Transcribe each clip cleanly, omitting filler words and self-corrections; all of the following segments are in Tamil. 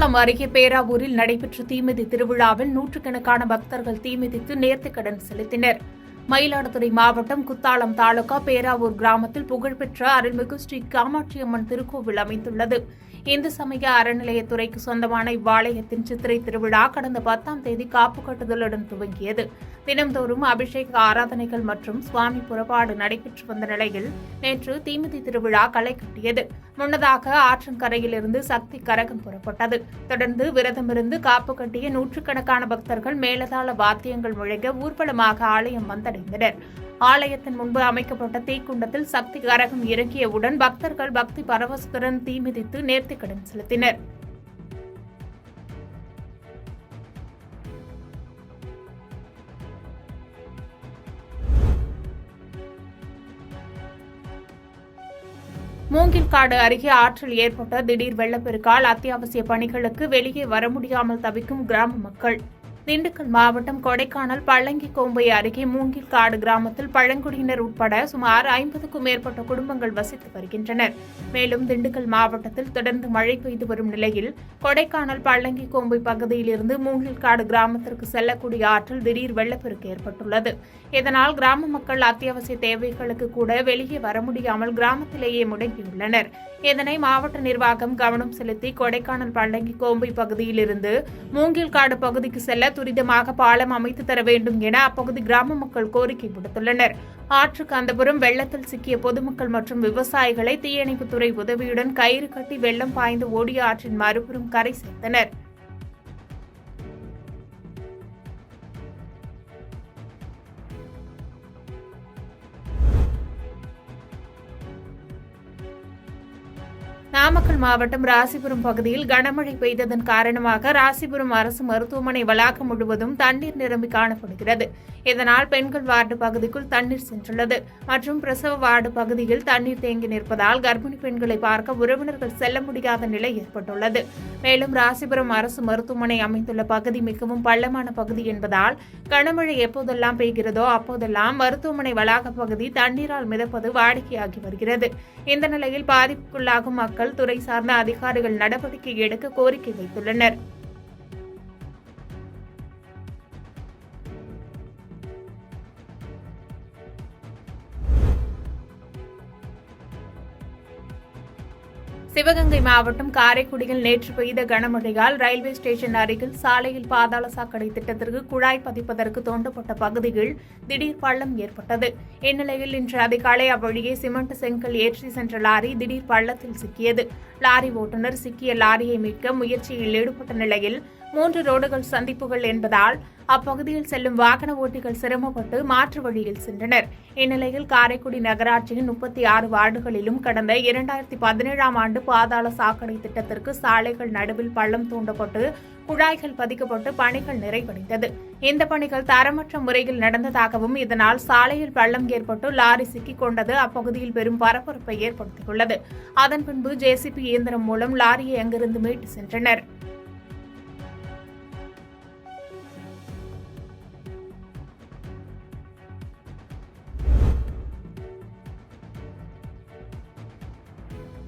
குத்தாலம் அருகே பேராவூரில் நடைபெற்ற தீமிதி திருவிழாவில் நூற்றுக்கணக்கான பக்தர்கள் தீமிதித்து நேர்த்திக்கடன் செலுத்தினர். மயிலாடுதுறை மாவட்டம் குத்தாலம் தாலுகா பேராவூர் கிராமத்தில் புகழ்பெற்ற அருள்மிகு ஸ்ரீ காமாட்சியம்மன் திருக்கோவில் அமைந்துள்ளது. இந்து சமய அறநிலையத்துறைக்கு சொந்தமான இவ்வாலயத்தின் சித்திரை திருவிழா கடந்த 10ஆம் தேதி காப்பு கட்டுதலுடன் துவங்கியது. தினம்தோறும் அபிஷேக ஆராதனைகள் மற்றும் சுவாமி புறப்பாடு நடைபெற்று வந்த நிலையில் நேற்று தீமிதி திருவிழா களை கட்டியது. முன்னதாக ஆற்றங்கரையிலிருந்து சக்தி கரகம் புறப்பட்டது. தொடர்ந்து விரதமிருந்து காப்பு கட்டிய நூற்றுக்கணக்கான பக்தர்கள் மேலதாள வாத்தியங்கள் முழங்க ஊர்வலமாக ஆலயம் வந்தடைந்தனர். ஆலயத்தின் முன்பு அமைக்கப்பட்ட தீக்குண்டத்தில் சக்தி கரகம் இறங்கியவுடன் பக்தர்கள் பக்தி பரவசத்துடன் தீமிதித்து நேர்த்திக்கடன் செலுத்தினர். மூங்கில்காடு அருகே ஆற்றில் ஏற்பட்ட திடீர் வெள்ளப்பெருக்கால் அத்தியாவசிய பணிகளுக்கு வெளியே வர முடியாமல் தவிக்கும் கிராம மக்கள். திண்டுக்கல் மாவட்டம் கொடைக்கானல் பள்ளங்கிக்கோம்பை அருகே மூங்கில்காடு கிராமத்தில் பழங்குடியினர் உட்பட சுமார் 50க்கும் மேற்பட்ட குடும்பங்கள் வசித்து வருகின்றனர். மேலும் திண்டுக்கல் மாவட்டத்தில் தொடர்ந்து மழை பெய்து வரும் நிலையில் கொடைக்கானல் பள்ளங்கிக்கோம்பை பகுதியிலிருந்து மூங்கில்காடு கிராமத்திற்கு செல்லக்கூடிய ஆற்றில் திடீர் வெள்ளப்பெருக்கு ஏற்பட்டுள்ளது. இதனால் கிராம மக்கள் அத்தியாவசிய தேவைகளுக்கு கூட வெளியே வர முடியாமல் கிராமத்திலேயே முடங்கியுள்ளனர். இதனை மாவட்ட நிர்வாகம் கவனம் செலுத்தி கொடைக்கானல் பள்ளங்கிக்கோம்பை பகுதியிலிருந்து மூங்கில்காடு பகுதிக்கு செல்ல துரிதமாக பாலம் அமைத்து தர வேண்டும் என அப்பகுதி கிராம மக்கள் கோரிக்கை விடுத்துள்ளனர். ஆற்றுக்கு அந்தபுறம் வெள்ளத்தில் சிக்கிய பொதுமக்கள் மற்றும் விவசாயிகளை தீயணைப்புத்துறை உதவியுடன் கயிறு கட்டி வெள்ளம் பாய்ந்து ஓடிய ஆற்றின் மறுபுறம் கரை சேர்த்தனர். நாமக்கல் மாவட்டம் ராசிபுரம் பகுதியில் கனமழை பெய்ததன் காரணமாக ராசிபுரம் அரசு மருத்துவமனை வளாகம் முழுவதும் தண்ணீர் நிரம்பி காணப்படுகிறது. இதனால் பெண்கள் வார்டு பகுதிக்குள் தண்ணீர் சென்றுள்ளது மற்றும் பிரசவ வார்டு பகுதியில் தண்ணீர் தேங்கி நிற்பதால் கர்ப்பிணி பெண்களை பார்க்க உறவினர்கள் செல்ல முடியாத நிலை ஏற்பட்டுள்ளது. மேலும் ராசிபுரம் அரசு மருத்துவமனை அமைந்துள்ள பகுதி மிகவும் பள்ளமான பகுதி என்பதால் கனமழை எப்போதெல்லாம் பெய்கிறதோ அப்போதெல்லாம் மருத்துவமனை வளாக பகுதி தண்ணீரால் மிதப்பது வாடிக்கையாகி வருகிறது. இந்த நிலையில் பாதிப்புக்குள்ளாகும் மக்கள் துறை சார்ந்த அதிகாரிகள் நடவடிக்கை எடுக்க கோரிக்கை வைத்துள்ளனர். சிவகங்கை மாவட்டம் காரைக்குடியில் நேற்று பெய்த கனமழையால் ரயில்வே ஸ்டேஷன் அருகில் சாலையில் பாதாள சாக்கடை திட்டத்திற்கு குழாய் பதிப்பதற்கு தோண்டப்பட்ட பகுதியில் திடீர் பள்ளம் ஏற்பட்டது. இந்நிலையில் இன்று அதிகாலை அவ்வழியே சிமெண்ட் செங்கல் ஏற்றி சென்ற லாரி திடீர் பள்ளத்தில் சிக்கியது. லாரி ஓட்டுநர் சிக்கிய லாரியை மீட்க முயற்சியில் ஈடுபட்ட நிலையில் 3 ரோடுகள் சந்திப்புகள் என்பதால் அப்பகுதியில் செல்லும் வாகன ஓட்டிகள் சிரமப்பட்டு மாற்று வழியில் சென்றனர். இந்நிலையில் காரைக்குடி நகராட்சியின் 36 வார்டுகளிலும் கடந்த 2017ஆம் ஆண்டு பாதாள சாக்கடை திட்டத்திற்கு சாலைகள் நடுவில் பள்ளம் தோண்டப்பட்டு குழாய்கள் பதிக்கப்பட்டு பணிகள் நிறைவடைந்தது. இந்த பணிகள் தரமற்ற முறையில் நடந்ததாகவும் இதனால் சாலையில் பள்ளம் ஏற்பட்டு லாரி சிக்கிக் கொண்டது அப்பகுதியில் பெரும் பரபரப்பை ஏற்படுத்தியுள்ளது. அதன் பின்பு ஜேசிபி இயந்திரம் மூலம் லாரியை அங்கிருந்து மீட்டு சென்றனர்.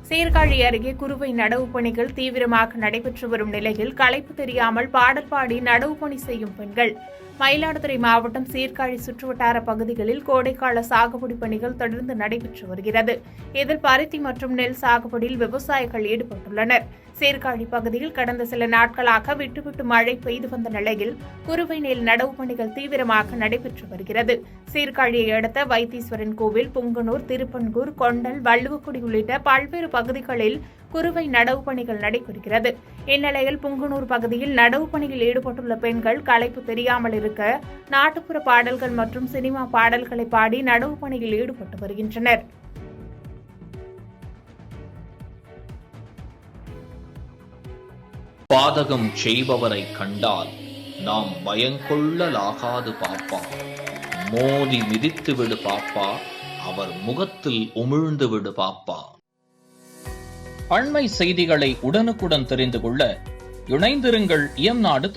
சீர்காழி அருகே குறுவை நடவு பணிகள் தீவிரமாக நடைபெற்று வரும் நிலையில் களைப்பு தெரியாமல் பாடல் பாடி நடவு பணி செய்யும் பெண்கள். மயிலாடுதுறை மாவட்டம் சீர்காழி சுற்றுவட்டார பகுதிகளில் கோடைக்கால சாகுபடி பணிகள் தொடர்ந்து நடைபெற்று வருகிறது. இதில் பருத்தி மற்றும் நெல் சாகுபடியில் விவசாயிகள் ஈடுபட்டுள்ளனர். சீர்காழி பகுதியில் கடந்த சில நாட்களாக விட்டுவிட்டு மழை பெய்து வந்த நிலையில் குறுவை நெல் நடவு பணிகள் தீவிரமாக நடைபெற்று வருகிறது. சீர்காழியை அடுத்த வைத்தீஸ்வரன் கோவில், புங்கனூர், திருப்பன்கூர், கொண்டல், வள்ளுவக்குடி உள்ளிட்ட பல்வேறு பகுதிகளில் குறுவை நடவு பணிகள் நடைபெறுகிறது. இந்நிலையில் புங்கனூர் பகுதியில் நடவு பணியில் ஈடுபட்டுள்ள பெண்கள் களைப்பு தெரியாமல் இருக்க நாட்டுப்புற பாடல்கள் மற்றும் சினிமா பாடல்களை பாடி நடவு பணியில் ஈடுபட்டு வருகின்றனர். பாதகம் செய்பவரை கண்டால் நாம் பயங்கொள்ளலாகாது பாப்பா. மோதி மிதித்து விடு பாப்பா, அவர் முகத்தில் உமிழ்ந்து விடு பாப்பா. அண்மை செய்திகளை உடனுக்குடன் தெரிந்து கொள்ள இணைந்திருங்கள் இயம்நாடு